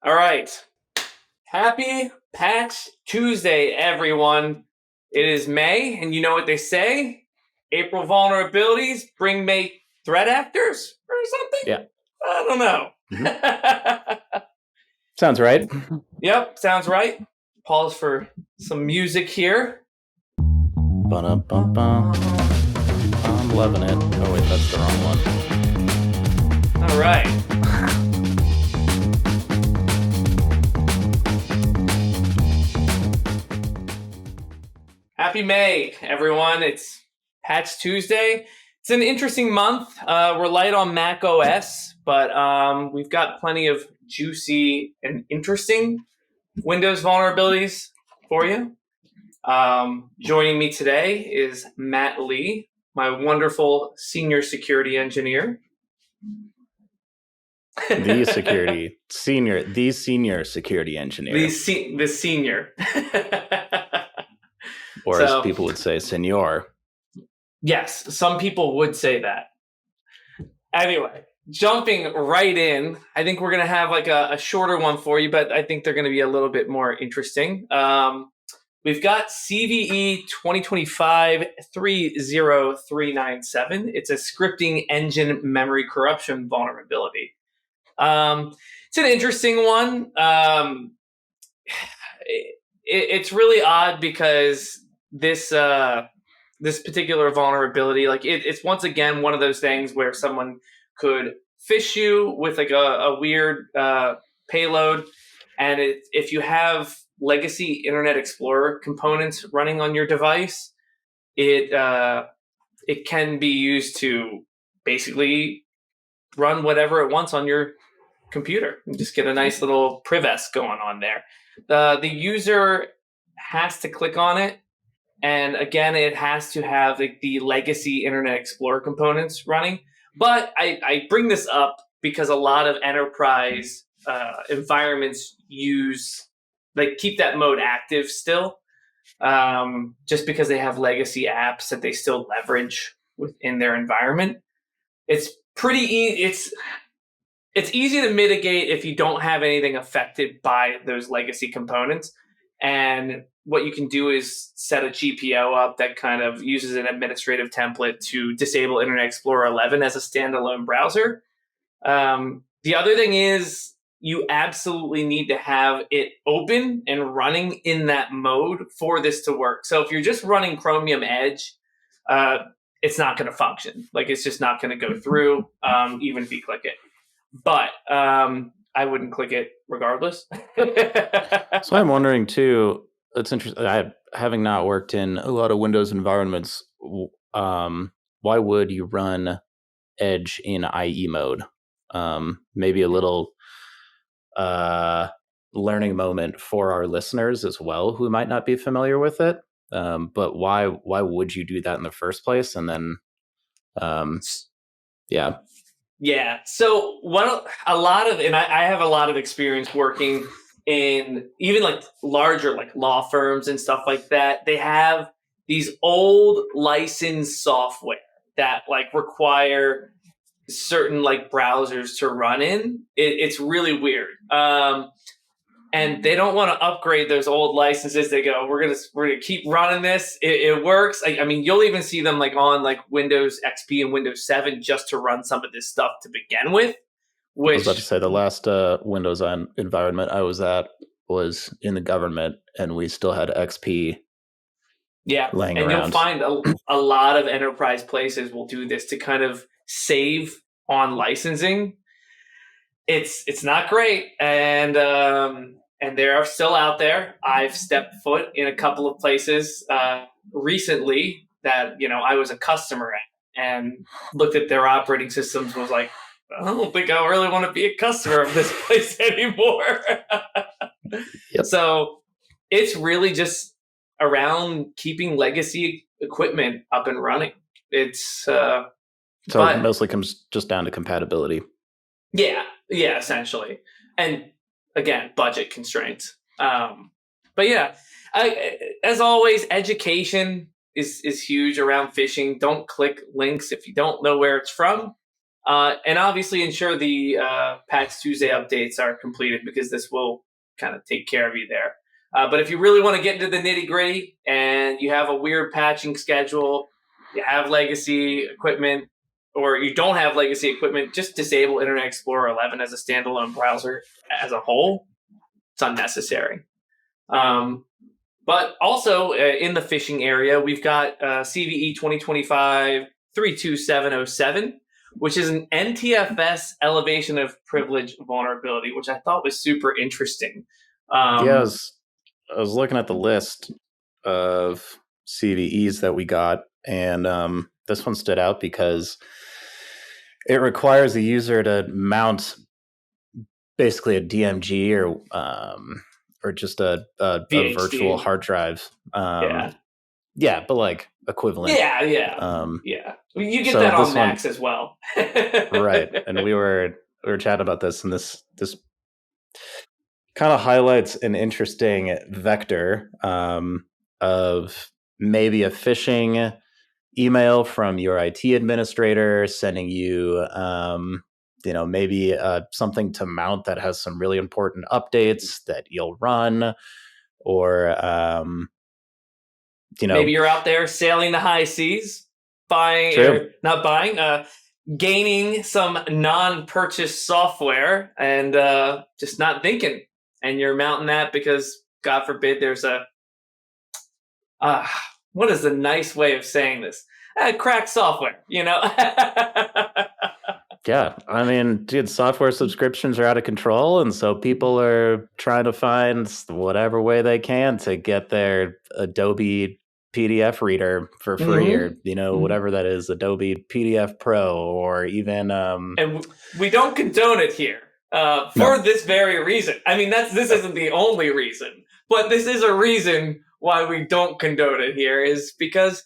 All right. Happy Patch Tuesday, everyone. It is May, and you know what they say? April vulnerabilities bring May threat actors or something? Yeah. I don't know. Sounds right. Yep, sounds right. Pause for some music here. Ba-dum-bum-bum. I'm loving it. Oh, wait, that's the wrong one. All right. Happy May, everyone. It's Patch Tuesday. It's an interesting month. We're light on Mac OS, but we've got plenty of juicy and interesting Windows vulnerabilities for you. Joining me today is Mat Lee, my wonderful senior security engineer. The senior security engineer. The senior. Or as people would say, senor. Yes, some people would say that. Anyway, jumping right in, I think we're going to have like a shorter one for you, but I think they're going to be a little bit more interesting. We've got CVE 2025-30397. It's a scripting engine memory corruption vulnerability. It's an interesting one. It's really odd because this particular vulnerability, like it's once again one of those things where someone could phish you with like a weird payload, and if you have legacy Internet Explorer components running on your device, it can be used to basically run whatever it wants on your computer and just get a nice little privest going on there. The user has to click on it, and again, it has to have like the legacy Internet Explorer components running. But I bring this up because a lot of enterprise environments keep that mode active still, just because they have legacy apps that they still leverage within their environment. It's pretty it's easy to mitigate if you don't have anything affected by those legacy components. And what you can do is set a GPO up that kind of uses an administrative template to disable Internet Explorer 11 as a standalone browser. The other thing is you absolutely need to have it open and running in that mode for this to work. So if you're just running Chromium Edge, it's not going to function. Like, it's just not going to go through, even if you click it. But I wouldn't click it regardless. So I'm wondering too, it's interesting. Having not worked in a lot of Windows environments, why would you run Edge in IE mode? Maybe a little learning moment for our listeners as well who might not be familiar with it. But why would you do that in the first place? And then, yeah. Yeah. So I have a lot of experience working in even like larger like law firms and stuff like that. They have these old licensed software that like require certain like browsers to run in. It's really weird. And they don't want to upgrade those old licenses. They go, we're gonna keep running this. It works. I mean, you'll even see them like on like Windows XP and Windows 7 just to run some of this stuff to begin with. I was about to say the last Windows environment I was at was in the government, and we still had XP. Yeah, laying and around. You'll find a lot of enterprise places will do this to kind of save on licensing. It's not great, and they are still out there. I've stepped foot in a couple of places recently that I was a customer at, and looked at their operating systems. Was like, I don't think I really want to be a customer of this place anymore. Yep. So it's really just around keeping legacy equipment up and running. It's so it mostly comes just down to compatibility. Yeah, essentially. And again, budget constraints. But yeah, as always, education is huge around phishing. Don't click links if you don't know where it's from. And obviously ensure the Patch Tuesday updates are completed because this will kind of take care of you there. But if you really want to get into the nitty gritty and you have a weird patching schedule, you have legacy equipment, or you don't have legacy equipment, just disable Internet Explorer 11 as a standalone browser as a whole. It's unnecessary. But also in the phishing area, we've got CVE 2025 32707, which is an NTFS elevation of privilege vulnerability, which I thought was super interesting. Yeah, I was looking at the list of CVEs that we got, and this one stood out because it requires the user to mount basically a DMG or just a virtual VHD. hard drive. Yeah. Yeah, but like equivalent. Yeah. Yeah. You get So that on this one, Macs as well. right? And we were chatting about this, and this kind of highlights an interesting vector of maybe a phishing email from your IT administrator sending you, maybe something to mount that has some really important updates that you'll run, or Maybe you're out there sailing the high seas, buying true. or not buying, gaining some non-purchase software and just not thinking, and you're mounting that because God forbid there's a uh, what is a nice way of saying this? Cracked software, you know. Yeah, I mean, dude, software subscriptions are out of control, and so people are trying to find whatever way they can to get their Adobe PDF reader for free, or Mm-hmm. whatever that is, Adobe PDF Pro, or even And we don't condone it here no, for this very reason. I mean, this isn't the only reason, but this is a reason why we don't condone it here. Is because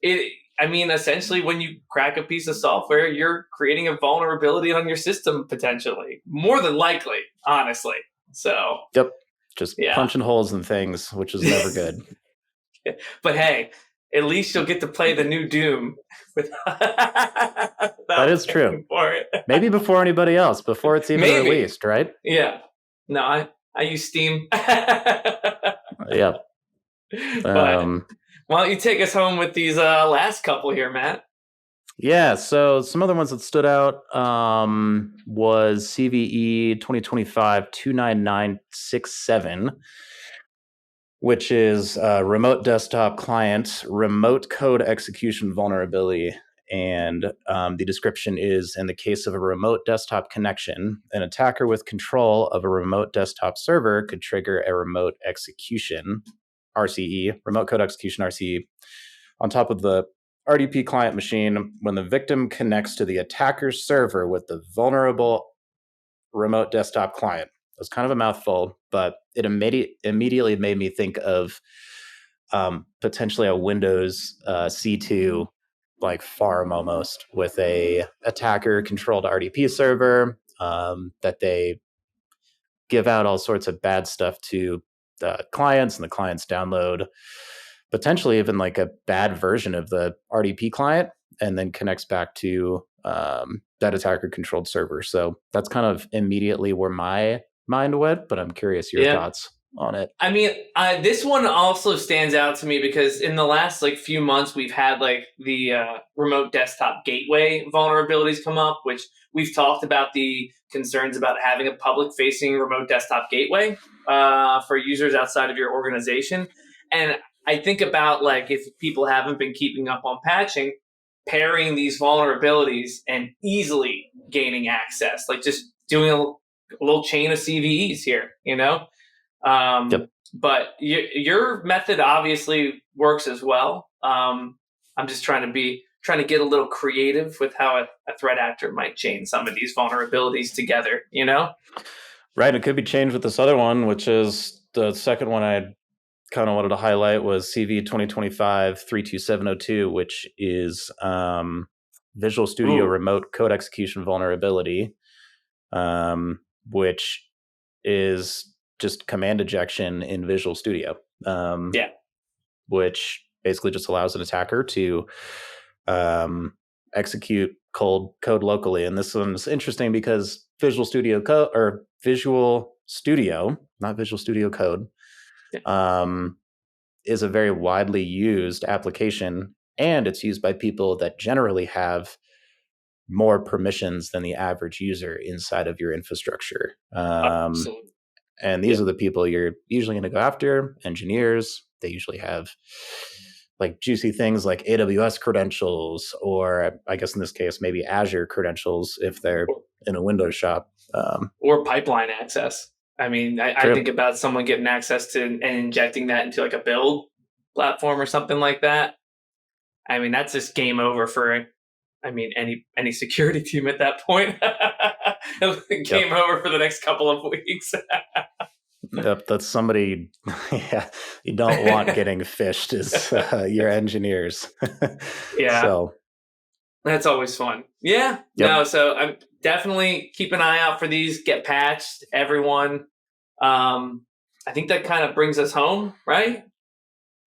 it. I mean, essentially, when you crack a piece of software, you're creating a vulnerability on your system potentially, more than likely, honestly. So, yep, just yeah. punching holes in things, which is never good. But hey, at least you'll get to play the new Doom That without is true. paying for it. Maybe before anybody else, before it's even Maybe. released, right? Yeah. No, I use Steam. Yeah. But why don't you take us home with these last couple here, Matt? Yeah, so some other ones that stood out was CVE 2025 29967, which is remote desktop client remote code execution vulnerability. And the description is, in the case of a remote desktop connection, an attacker with control of a remote desktop server could trigger a remote execution, RCE, remote code execution, RCE, on top of the RDP client machine when the victim connects to the attacker's server with the vulnerable remote desktop client. It was kind of a mouthful, but it immediately made me think of potentially a Windows C2 like farm almost, with a attacker controlled RDP server that they give out all sorts of bad stuff to the clients, and the clients download potentially even like a bad version of the RDP client and then connects back to that attacker controlled server. So that's kind of immediately where my mind went, but I'm curious your Yeah. thoughts on it. I mean, this one also stands out to me because in the last like few months, we've had like the remote desktop gateway vulnerabilities come up, which we've talked about the concerns about having a public-facing remote desktop gateway for users outside of your organization. And I think about like if people haven't been keeping up on patching, pairing these vulnerabilities and easily gaining access, like just doing a little chain of CVEs here, you know. Yep. But your method obviously works as well. I'm just trying to get a little creative with how a threat actor might chain some of these vulnerabilities together. You know, Right. It could be changed with this other one, which is the second one I kind of wanted to highlight was CV 2025 32702, which is Visual Studio ooh, remote code execution vulnerability, which is just command ejection in Visual Studio, yeah, which basically just allows an attacker to execute code locally. And this one's interesting because Visual Studio not Visual Studio Code, is a very widely used application, and it's used by people that generally have more permissions than the average user inside of your infrastructure. Absolutely. And these are the people you're usually going to go after, engineers. They usually have like juicy things like AWS credentials, or I guess in this case, maybe Azure credentials if they're in a Windows shop. Or pipeline access. I mean, I think about someone getting access to and injecting that into like a build platform or something like that. I mean, that's just game over for, I mean, any security team at that point. Game over for the next couple of weeks. Yep, that's somebody you don't want getting phished is your engineers. Yeah. So that's always fun. Yeah. Yep. No, so I'm definitely keep an eye out for these. Get patched, everyone. I think that kind of brings us home, right?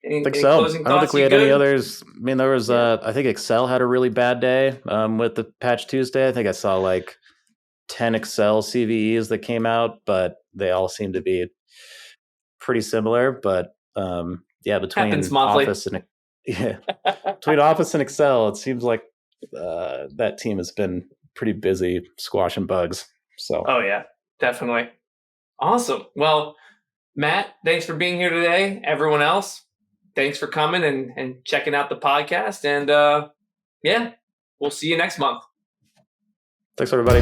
I think so. I don't think we had any others. I mean, there was, I think Excel had a really bad day with the patch Tuesday. I think I saw like 10 Excel CVEs that came out, but they all seem to be pretty similar. But between Office and between Office and Excel, it seems like that team has been pretty busy squashing bugs. So, oh yeah, definitely. Awesome. Well, Matt, thanks for being here today. Everyone else, thanks for coming and checking out the podcast. And we'll see you next month. Thanks, everybody.